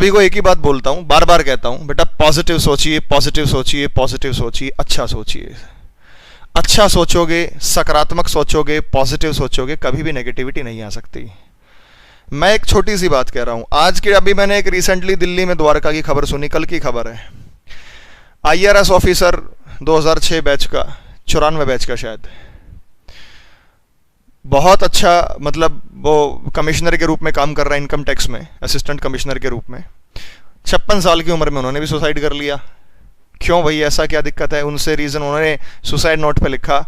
सभी को एक ही बात बोलता हूं, बार बार कहता हूं, बेटा पॉजिटिव सोचिए, पॉजिटिव सोचिए, पॉजिटिव सोचिए, अच्छा सोचिए। अच्छा सोचोगे, सकारात्मक सोचोगे, पॉजिटिव सोचोगे, कभी भी नेगेटिविटी नहीं आ सकती। मैं एक छोटी सी बात कह रहा हूं, आज की अभी मैंने एक रिसेंटली दिल्ली में द्वारका की खबर सुनी, कल की खबर है। IRS ऑफिसर 2006 बैच का, 94 बैच का शायद, बहुत अच्छा, मतलब वो कमिश्नर के रूप में काम कर रहा है इनकम टैक्स में, असिस्टेंट कमिश्नर के रूप में। 56 साल की उम्र में उन्होंने भी सुसाइड कर लिया। क्यों भाई, ऐसा क्या दिक्कत है? उनसे रीज़न उन्होंने सुसाइड नोट पे लिखा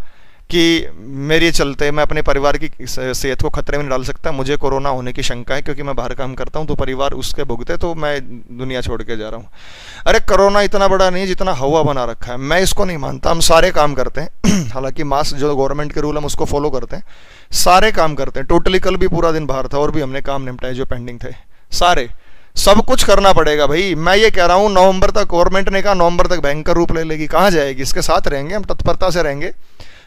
कि मेरे चलते मैं अपने परिवार की सेहत को खतरे में नहीं डाल सकता, मुझे कोरोना होने की शंका है क्योंकि मैं बाहर काम करता हूं, तो परिवार उसके भुगते, तो मैं दुनिया छोड़ के जा रहा हूं। अरे कोरोना इतना बड़ा नहीं है जितना हवा बना रखा है। मैं इसको नहीं मानता, हम सारे काम करते हैं हालांकि मास्क जो गवर्नमेंट के रूल हम उसको फॉलो करते हैं, सारे काम करते हैं। टोटली कल भी पूरा दिन बाहर था और भी हमने काम निपटाए जो पेंडिंग थे सारे। सब कुछ करना पड़ेगा भाई। मैं ये कह रहा हूँ नवंबर तक, गवर्नमेंट ने कहा नवंबर तक भयंकर रूप ले लेगी, कहाँ जाएगी? इसके साथ रहेंगे हम, तत्परता से रहेंगे।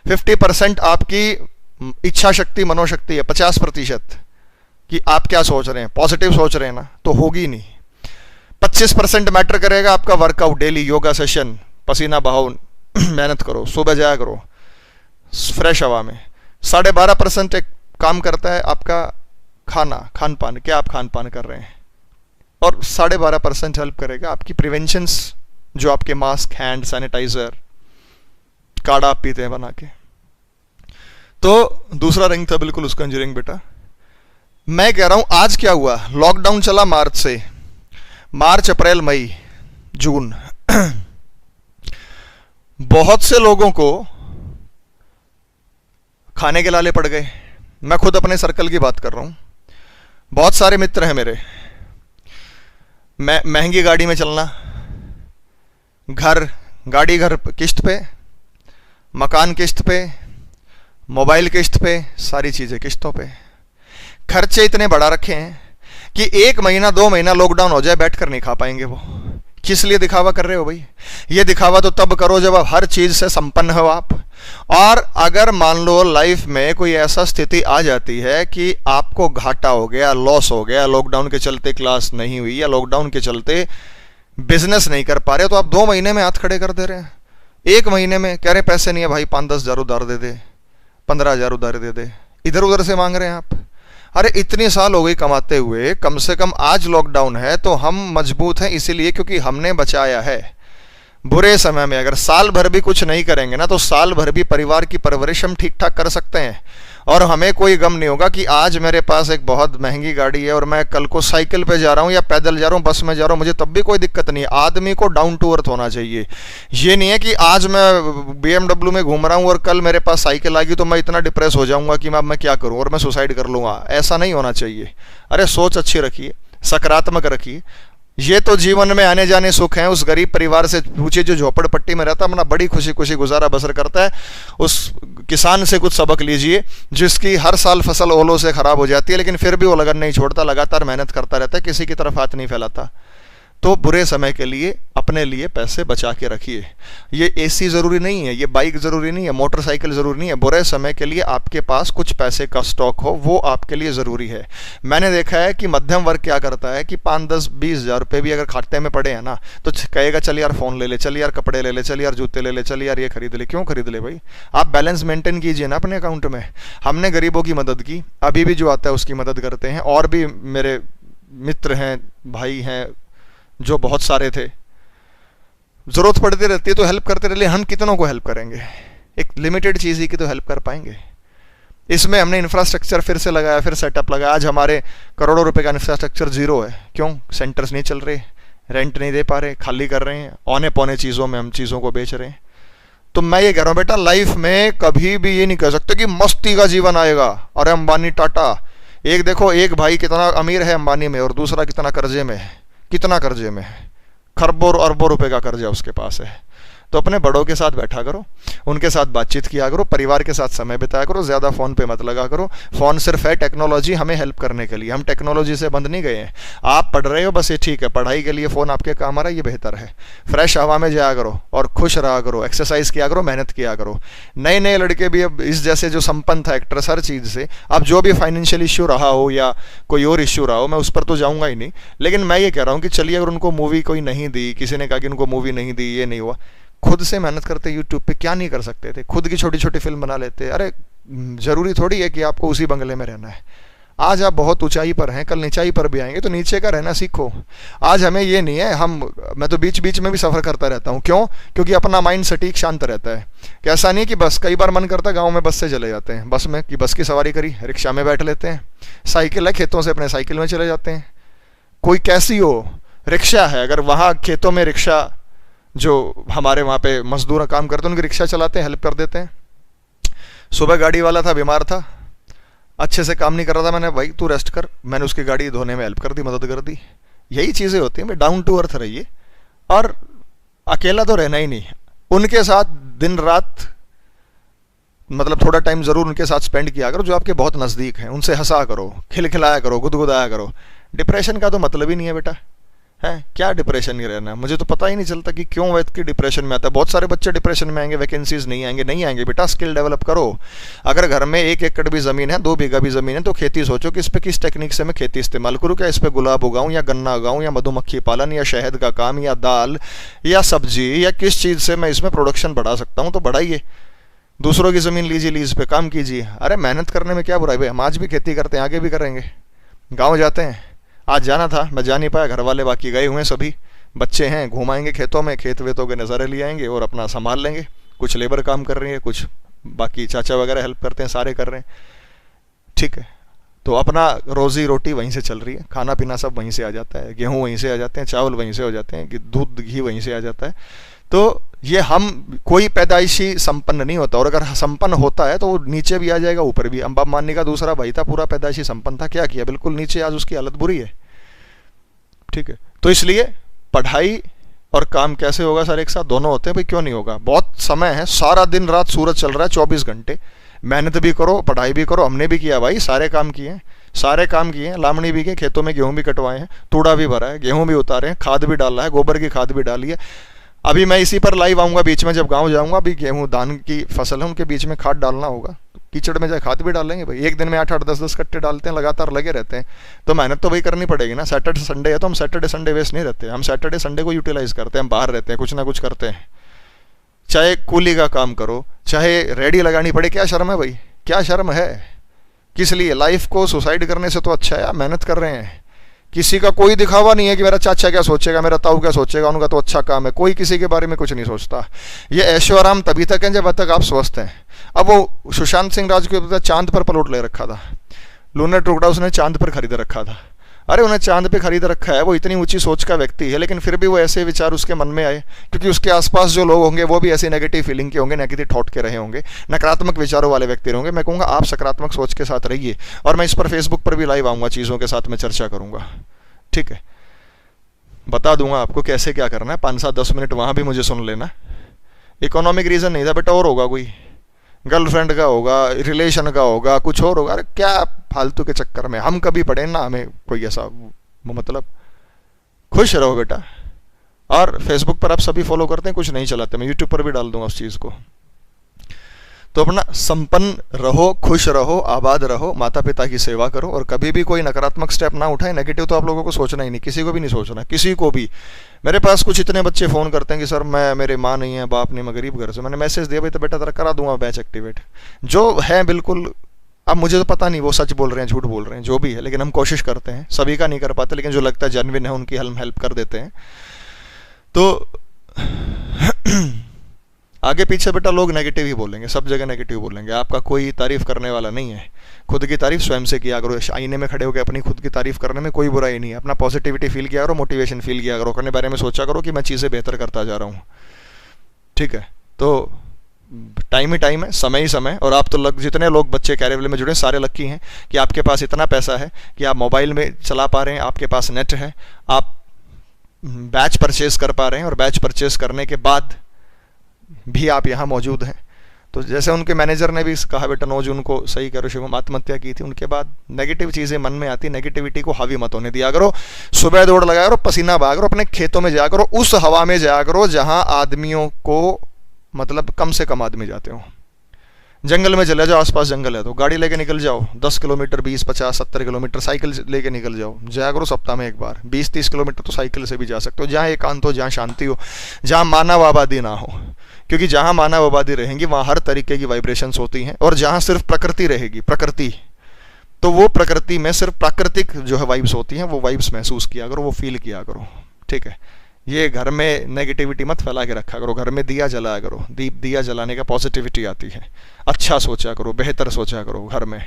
50% आपकी इच्छा शक्ति, मनोशक्ति है, 50% कि आप क्या सोच रहे हैं, पॉजिटिव सोच रहे हैं ना, तो होगी नहीं। 25% मैटर करेगा आपका वर्कआउट, डेली योगा सेशन, पसीना बहाओ, मेहनत करो, सुबह जाया करो फ्रेश हवा में। 12.5% एक काम करता है आपका खाना, खान पान, क्या आप खान पान कर रहे हैं, और 12.5% हेल्प करेगा आपकी प्रिवेंशंस, जो आपके मास्क, हैंड सैनिटाइजर, काढ़ा आप पीते हैं बना के। तो दूसरा रंग था बिल्कुल उसका, इंजीनियरिंग बेटा। मैं कह रहा हूं आज क्या हुआ, लॉकडाउन चला मार्च से, मार्च, अप्रैल, मई, जून बहुत से लोगों को खाने के लाले पड़ गए। मैं खुद अपने सर्कल की बात कर रहा हूं, बहुत सारे मित्र हैं मेरे। महंगी गाड़ी में चलना, गाड़ी घर किस्त पे, मकान किस्त पे, मोबाइल किस्त पे, सारी चीज़ें किस्तों पे। खर्चे इतने बढ़ा रखे हैं कि 1 महीना 2 महीना लॉकडाउन हो जाए, बैठकर नहीं खा पाएंगे वो। किस लिए दिखावा कर रहे हो भाई? ये दिखावा तो तब करो जब आप हर चीज़ से संपन्न हो आप। और अगर मान लो लाइफ में कोई ऐसा स्थिति आ जाती है कि आपको घाटा हो गया, लॉस हो गया, लॉकडाउन के चलते क्लास नहीं हुई या लॉकडाउन के चलते बिजनेस नहीं कर पा रहे, तो आप 2 महीने में हाथ खड़े कर दे रहे हैं। 1 महीने में कह रहे पैसे नहीं है भाई, 5-10 हज़ार उधार दे दे, 15 हज़ार उधार दे दे, इधर उधर से मांग रहे हैं आप। अरे इतनी साल हो गई कमाते हुए, कम से कम आज लॉकडाउन है तो हम मजबूत हैं इसीलिए क्योंकि हमने बचाया है। बुरे समय में अगर साल भर भी कुछ नहीं करेंगे ना, तो साल भर भी परिवार की परवरिश हम ठीक ठाक कर सकते हैं। और हमें कोई गम नहीं होगा कि आज मेरे पास एक बहुत महंगी गाड़ी है और मैं कल को साइकिल पे जा रहा हूँ या पैदल जा रहा हूँ, बस में जा रहा हूँ, मुझे तब भी कोई दिक्कत नहीं है। आदमी को डाउन टू अर्थ होना चाहिए। ये नहीं है कि आज मैं BMW में घूम रहा हूँ और कल मेरे पास साइकिल आ गई तो मैं इतना डिप्रेस हो जाऊँगा कि मैं क्या करूँ और मैं सुसाइड कर लूँगा। ऐसा नहीं होना चाहिए। अरे सोच अच्छी रखिए, सकारात्मक रखिए। ये तो जीवन में आने जाने सुख हैं। उस गरीब परिवार से पूछिए जो झोपड़पट्टी में रहता है, अपना बड़ी खुशी खुशी गुजारा बसर करता है। उस किसान से कुछ सबक लीजिए जिसकी हर साल फसल ओलों से खराब हो जाती है, लेकिन फिर भी वो लगन नहीं छोड़ता, लगातार मेहनत करता रहता है, किसी की तरफ हाथ नहीं फैलाता। तो बुरे समय के लिए अपने लिए पैसे बचा के रखिए। ये AC ज़रूरी नहीं है, ये बाइक ज़रूरी नहीं है, मोटरसाइकिल ज़रूरी नहीं है। बुरे समय के लिए आपके पास कुछ पैसे का स्टॉक हो, वो आपके लिए ज़रूरी है। मैंने देखा है कि मध्यम वर्ग क्या करता है कि 5-10-20 हज़ार रुपये भी अगर खाते में पड़े हैं ना, तो कहेगा चल यार फ़ोन ले ले, चल यार कपड़े ले ले, चल यार जूते ले ले, चल यार ये खरीद ले। क्यों खरीद ले भाई? आप बैलेंस मेंटेन कीजिए ना अपने अकाउंट में। हमने गरीबों की मदद की, अभी भी जो आता है उसकी मदद करते हैं। और भी मेरे मित्र हैं, भाई हैं जो बहुत सारे थे, ज़रूरत पड़ती रहती है तो हेल्प करते रहे। हम कितनों को हेल्प करेंगे? एक लिमिटेड चीज़ ही की तो हेल्प कर पाएंगे। इसमें हमने इंफ्रास्ट्रक्चर फिर से लगाया, फिर सेटअप लगाया। आज हमारे करोड़ों रुपए का इंफ्रास्ट्रक्चर ज़ीरो है। क्यों? सेंटर्स नहीं चल रहे, रेंट नहीं दे पा रहे, खाली कर रहे हैं, औने पौने चीज़ों में हम चीज़ों को बेच रहे हैं। तो मैं ये कह रहा हूँ बेटा, लाइफ में कभी भी ये नहीं कह सकते कि मस्ती का जीवन आएगा। अरे अंबानी, टाटा, एक देखो, एक भाई कितना अमीर है अंबानी में और दूसरा कितना कर्जे में है। कितना कर्जे में है? खरबों और अरबों रुपए का कर्जा उसके पास है। तो अपने बड़ों के साथ बैठा करो, उनके साथ बातचीत किया करो, परिवार के साथ समय बिताया करो, ज़्यादा फ़ोन पे मत लगा करो। फ़ोन सिर्फ है टेक्नोलॉजी हमें हेल्प करने के लिए, हम टेक्नोलॉजी से बंद नहीं गए हैं। आप पढ़ रहे हो बस ये ठीक है, पढ़ाई के लिए फ़ोन आपके काम आ रहा है ये बेहतर है। फ्रेश हवा में जाया करो और खुश रहा करो, एक्सरसाइज किया करो, मेहनत किया करो। नए नए लड़के भी अब इस जैसे जो संपन्न था एक्ट्रेस हर चीज़ से, अब जो भी फाइनेंशियल इश्यू रहा हो या कोई और इश्यू रहा हो, मैं उस पर तो जाऊँगा ही नहीं, लेकिन मैं ये कह रहा हूँ कि चलिए अगर उनको मूवी कोई नहीं दी, किसी ने कहा कि उनको मूवी नहीं दी, ये नहीं हुआ, खुद से मेहनत करते यूट्यूब पे, क्या नहीं कर सकते थे, खुद की छोटी छोटी फिल्म बना लेते। अरे ज़रूरी थोड़ी है कि आपको उसी बंगले में रहना है। आज आप बहुत ऊंचाई पर हैं, कल नीचाई पर भी आएंगे, तो नीचे का रहना सीखो। आज हमें ये नहीं है, मैं तो बीच बीच में भी सफ़र करता रहता हूँ। क्यों? क्योंकि अपना माइंड सटीक शांत रहता है। कि ऐसा नहीं कि बस, कई बार मन करता है गाँव में बस से चले जाते हैं, बस में कि बस की सवारी करी, रिक्शा में बैठ लेते हैं, साइकिल है खेतों से अपने साइकिल में चले जाते हैं, कोई कैसी हो रिक्शा है, अगर वहाँ खेतों में रिक्शा जो हमारे वहाँ पे मजदूर काम करते हैं उनकी रिक्शा चलाते हैं, हेल्प कर देते हैं। सुबह गाड़ी वाला था, बीमार था, अच्छे से काम नहीं कर रहा था, मैंने भाई तू रेस्ट कर, मैंने उसकी गाड़ी धोने में हेल्प कर दी, मदद कर दी। यही चीज़ें होती हैं भाई, डाउन टू अर्थ रहिए और अकेला तो रहना ही नहीं, उनके साथ दिन रात मतलब थोड़ा टाइम ज़रूर उनके साथ स्पेंड किया करो जो आपके बहुत नज़दीक हैं, उनसे हंसा करो, खिलखिलाया करो, गुदगुदाया करो। डिप्रेशन का तो मतलब ही नहीं है बेटा, है क्या डिप्रेशन नहीं रहना। मुझे तो पता ही नहीं चलता कि क्यों व्यक्ति डिप्रेशन में आता है। बहुत सारे बच्चे डिप्रेशन में आएंगे, वैकेंसीज नहीं आएंगे, नहीं आएंगे बेटा, स्किल डेवलप करो। अगर घर में 1 एकड़ भी ज़मीन है, 2 बीघा भी ज़मीन है, तो खेती सोचो कि इस पे किस टेक्निक से मैं खेती इस्तेमाल करूँ, क्या इस पे गुलाब उगाऊँ या गन्ना उगाऊँ या मधुमक्खी पालन या शहद का काम या दाल या सब्जी या किस चीज़ से मैं इसमें प्रोडक्शन बढ़ा सकता हूँ, तो बढ़ाइए। दूसरों की ज़मीन लीजिए, लीज पे काम कीजिए। अरे मेहनत करने में क्या बुराई भाई, हम आज भी खेती करते हैं, आगे भी करेंगे। गाँव जाते हैं, आज जाना था मैं जा नहीं पाया, घर वाले बाकी गए हुए हैं, सभी बच्चे हैं, घुमाएंगे खेतों में, खेत वेतों के नज़ारे ले आएंगे और अपना संभाल लेंगे। कुछ लेबर काम कर रही है, कुछ बाकी चाचा वगैरह हेल्प करते हैं, सारे कर रहे हैं, ठीक है। तो अपना रोज़ी रोटी वहीं से चल रही है, खाना पीना सब वहीं से आ जाता है, गेहूँ वहीं से आ जाते हैं, चावल वहीं से हो जाते हैं, दूध घी वहीं से आ जाता है। तो ये हम कोई पैदाइशी संपन्न नहीं होता, और अगर संपन्न होता है तो वो नीचे भी आ जाएगा, ऊपर भी। अंबानी का दूसरा भाई था, पूरा पैदाइशी संपन्न था, क्या किया, बिल्कुल नीचे, आज उसकी हालत बुरी है, ठीक है। तो इसलिए पढ़ाई और काम कैसे होगा सर एक साथ, दोनों होते हैं भाई, क्यों नहीं होगा। बहुत समय है, सारा दिन रात सूरज चल रहा है 24 घंटे, मेहनत भी करो, पढ़ाई भी करो। हमने भी किया भाई, सारे काम किए, सारे काम किए, लामणी भी की, खेतों में गेहूं भी कटवाए हैं, तूड़ा भी भरा है, गेहूं भी उतारे हैं, खाद भी डाला है, गोबर की खाद भी डाली है। अभी मैं इसी पर लाइव आऊँगा बीच में, जब गाँव जाऊँगा, अभी गेहूँ धान की फसल है, उनके बीच में खाद डालना होगा, कीचड़ में जाए खाद भी डालेंगे भाई। एक दिन में 8-8 10-10 कट्टे डालते हैं, लगातार लगे रहते हैं, तो मेहनत तो भाई करनी पड़ेगी ना। सैटरडे संडे है तो हम सैटरडे संडे वेस्ट नहीं रहते, हम सैटरडे संडे को यूटिलाइज करते हैं, हम बाहर रहते हैं, कुछ ना कुछ करते हैं। चाहे कूली का काम करो, चाहे रेडी लगानी पड़े, क्या शर्म है भाई, क्या शर्म है। किस लिए लाइफ को सुसाइड करने से तो अच्छा है, मेहनत कर रहे हैं। किसी का कोई दिखावा नहीं है कि मेरा चाचा क्या सोचेगा, मेरा ताऊ क्या सोचेगा, उनका तो अच्छा काम है, कोई किसी के बारे में कुछ नहीं सोचता। ये ऐशो आराम तभी तक है जब तक आप स्वस्थ हैं। अब वो सुशांत सिंह राजपूत चांद पर प्लॉट ले रखा था, लूनर टुकड़ा उसने चांद पर खरीद रखा था। अरे उन्हें चांद पे खरीद रखा है, वो इतनी ऊंची सोच का व्यक्ति है, लेकिन फिर भी वो ऐसे विचार उसके मन में आए, क्योंकि उसके आसपास जो लोग होंगे वो भी ऐसी नेगेटिव फीलिंग के होंगे, नेगेटिव थॉट के रहे होंगे, नकारात्मक विचारों वाले व्यक्ति होंगे। मैं कहूँगा आप सकारात्मक सोच के साथ रहिए, और मैं इस पर फेसबुक पर भी लाइव आऊँगा, चीज़ों के साथ मैं चर्चा करूँगा, ठीक है। बता दूंगा आपको कैसे क्या करना है, 5-7-10 मिनट वहाँ भी मुझे सुन लेना। इकोनॉमिक रीज़न नहीं था बेटा, और होगा कोई, गर्लफ्रेंड का होगा, रिलेशन का होगा, कुछ और होगा। अरे क्या फालतू के चक्कर में हम कभी पढ़े ना, हमें कोई ऐसा मतलब। खुश रहो बेटा। और फेसबुक पर आप सभी फॉलो करते हैं, कुछ नहीं चलाते, मैं यूट्यूब पर भी डाल दूंगा उस चीज़ को। तो अपना संपन्न रहो, खुश रहो, आबाद रहो, माता पिता की सेवा करो, और कभी भी कोई नकारात्मक स्टेप ना उठाए। नेगेटिव तो आप लोगों को सोचना ही नहीं, किसी को भी नहीं सोचना, किसी को भी। मेरे पास कुछ इतने बच्चे फ़ोन करते हैं कि सर मेरे माँ नहीं है, बाप नहीं, मैं गरीब घर से। मैंने मैसेज दिया भाई, तो बेटा तेरा करा दूंगा बैच एक्टिवेट, जो है बिल्कुल। अब मुझे तो पता नहीं वो सच बोल रहे हैं झूठ बोल रहे हैं, जो भी है, लेकिन हम कोशिश करते हैं, सभी का नहीं कर पाते, लेकिन जो लगता है जेन्युइन है उनकी हम हेल्प कर देते हैं। तो आगे पीछे बेटा लोग नेगेटिव ही बोलेंगे, सब जगह नेगेटिव बोलेंगे, आपका कोई तारीफ करने वाला नहीं है। खुद की तारीफ स्वयं से किया करो, आईने में खड़े होकर अपनी खुद की तारीफ करने में कोई बुराई नहीं है। अपना पॉजिटिविटी फील किया करो, मोटिवेशन फील किया करो, अपने बारे में सोचा करो कि मैं चीज़ें बेहतर करता जा रहा हूँ, ठीक है। तो टाइम ही टाइम है, समय ही समय। और आप तो जितने लोग बच्चे कैरियर में जुड़े सारे लक्की हैं कि आपके पास इतना पैसा है कि आप मोबाइल में चला पा रहे हैं, आपके पास नेट है, आप बैच परचेज कर पा रहे हैं, और बैच परचेज करने के बाद भी आप यहाँ मौजूद हैं। तो जैसे उनके मैनेजर ने भी कहा बेटा 9 जून को सही करो शिवम, आत्महत्या की थी, उनके बाद नेगेटिव चीज़ें मन में आती, नेगेटिविटी को हावी मत होने दिया करो। सुबह दौड़ लगाया करो, पसीना बहा करो, अपने खेतों में जाया करो, उस हवा में जाया करो जहाँ आदमियों को मतलब कम से कम आदमी जाते हो। जंगल में चले जाओ, आसपास जंगल है तो गाड़ी लेके निकल जाओ, 10 किलोमीटर 20 50 70 किलोमीटर साइकिल लेके निकल जाओ, जाया करो सप्ताह में एक बार। 20-30 किलोमीटर तो साइकिल से भी जा सकते हो, जहाँ एकांत हो, जहाँ शांति हो, जहाँ मानव आबादी ना हो, क्योंकि जहाँ मानव आबादी रहेंगी वहाँ हर तरीके की वाइब्रेशंस होती हैं। और जहाँ सिर्फ प्रकृति रहेगी, प्रकृति, तो वो प्रकृति में सिर्फ प्राकृतिक जो है वाइब्स होती हैं, वो वाइब्स महसूस किया करो, वो फील किया करो, ठीक है। ये घर में नेगेटिविटी मत फैला के रखा करो, घर में दिया जलाया करो, दिया जलाने का पॉजिटिविटी आती है। अच्छा सोचा करो, बेहतर सोचा करो, घर में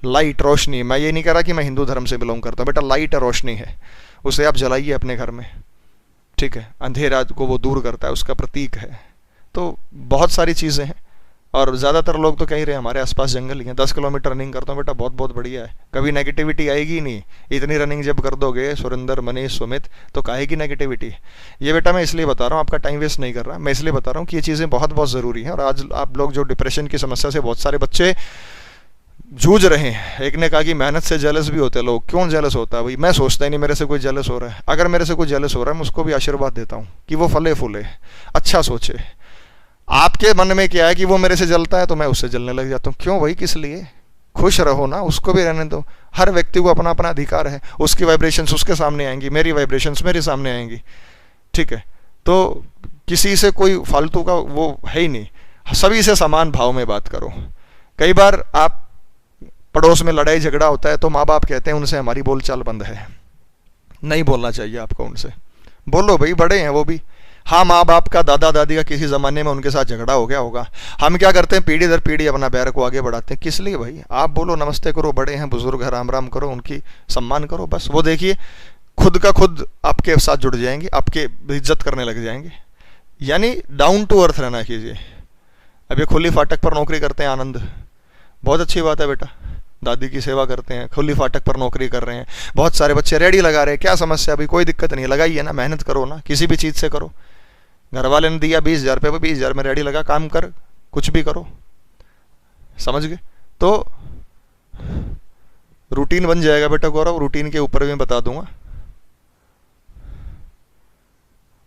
लाइट रोशनी। मैं ये नहीं कह रहा कि मैं हिंदू धर्म से बिलोंग करता हूँ, बेटा लाइट है, रोशनी है, उसे आप जलाइए अपने घर में, ठीक है। अंधेरा को वो दूर करता है, उसका प्रतीक है। तो बहुत सारी चीज़ें हैं, और ज़्यादातर लोग तो कह ही रहे हमारे आसपास जंगल ही हैं। 10 किलोमीटर रनिंग करता हूँ बेटा, बहुत बहुत बढ़िया है, कभी नेगेटिविटी आएगी ही नहीं। इतनी रनिंग जब कर दोगे सुरेंद्र, मनीष, सुमित, तो काहेगी नेगेटिविटी। ये बेटा मैं इसलिए बता रहा हूँ, आपका टाइम वेस्ट नहीं कर रहा, मैं इसलिए बता रहा हूँ कि ये चीज़ें बहुत बहुत ज़रूरी हैं। और आज आप लोग जो डिप्रेशन की समस्या से बहुत सारे बच्चे जूझ रहे हैं। एक ने कहा कि मेहनत से जेलस भी होते हैं लोग। क्यों जेलस होता है भाई? मैं सोचता ही नहीं मेरे से कोई जेलस हो रहा है। अगर मेरे से कोई जेलस हो रहा है, मैं उसको भी आशीर्वाद देता हूँ कि वो फले फूले, अच्छा सोचे। आपके मन में क्या है कि वो मेरे से जलता है तो मैं उससे जलने लग जाता हूँ। क्यों भाई, किस लिए? खुश रहो ना, उसको भी रहने दो। हर व्यक्ति को अपना अपना अधिकार है, उसकी वाइब्रेशंस उसके सामने आएंगी, मेरी वाइब्रेशंस मेरे सामने आएंगी, ठीक है। तो किसी से कोई फालतू का वो है ही नहीं, सभी से समान भाव में बात करो। कई बार आप पड़ोस में लड़ाई झगड़ा होता है तो माँ बाप कहते हैं उनसे हमारी बोलचाल बंद है, नहीं बोलना चाहिए आपको उनसे। बोलो भाई, बड़े हैं वो भी। हाँ, माँ बाप का, दादा दादी का किसी ज़माने में उनके साथ झगड़ा हो गया होगा। हम क्या करते हैं, पीढ़ी दर पीढ़ी अपना बैर को आगे बढ़ाते हैं। किस लिए भाई? आप बोलो, नमस्ते करो, बड़े हैं, बुजुर्ग है, राम राम करो, उनकी सम्मान करो, बस। वो देखिए खुद का खुद आपके साथ जुड़ जाएंगे, आपके इज्जत करने लग जाएंगे। यानी डाउन टू अर्थ रहना कीजिए। अब ये खुली फाटक पर नौकरी करते हैं, आनंद, बहुत अच्छी बात है बेटा। दादी की सेवा करते हैं, खुली फाटक पर नौकरी कर रहे हैं, बहुत सारे बच्चे रेडी लगा रहे हैं, क्या समस्या? अभी कोई दिक्कत नहीं, लगाइए ना, मेहनत करो ना, किसी भी चीज़ से करो। घर वाले ने दिया 20,000 रुपये, 20,000 में रेडी लगा, काम कर, कुछ भी करो, समझ गए? तो रूटीन बन जाएगा बेटा गौरव, रूटीन के ऊपर भी मैं बता दूंगा।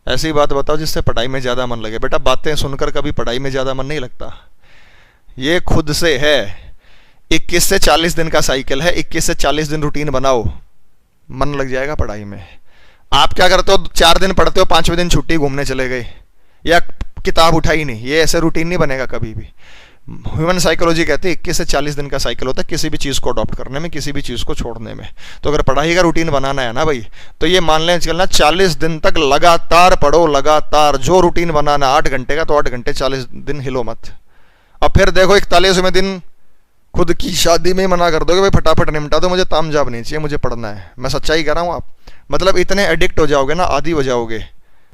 ऐसी बात बताओ जिससे पढ़ाई में ज़्यादा मन लगे। बेटा बातें सुनकर कभी पढ़ाई में ज़्यादा मन नहीं लगता, ये खुद से है। 21 से 40 दिन का साइकिल है, 21 से 40 दिन रूटीन बनाओ, मन लग जाएगा पढ़ाई में। आप क्या करते हो, 4 दिन पढ़ते हो, 5वें दिन छुट्टी, घूमने चले गए या किताब उठाई नहीं, ये ऐसे रूटीन नहीं बनेगा कभी भी। ह्यूमन साइकोलॉजी कहती है 21 से 40 दिन का साइकिल होता है किसी भी चीज़ को अडॉप्ट करने में, किसी भी चीज़ को छोड़ने में। तो अगर पढ़ाई का रूटीन बनाना है ना भाई, तो ये मान लें चलना 40 दिन तक लगातार पढ़ो, लगातार जो रूटीन बनाना 8 घंटे का, तो 8 घंटे 40 दिन हिलो मत। अब फिर देखो 41वें दिन खुद की शादी में मना कर दोगे, भाई फटाफट निपटा दो, मुझे तामझाम नहीं चाहिए, मुझे पढ़ना है। मैं सच्चाई कह रहा हूँ। आप मतलब इतने एडिक्ट हो जाओगे ना, आदी हो जाओगे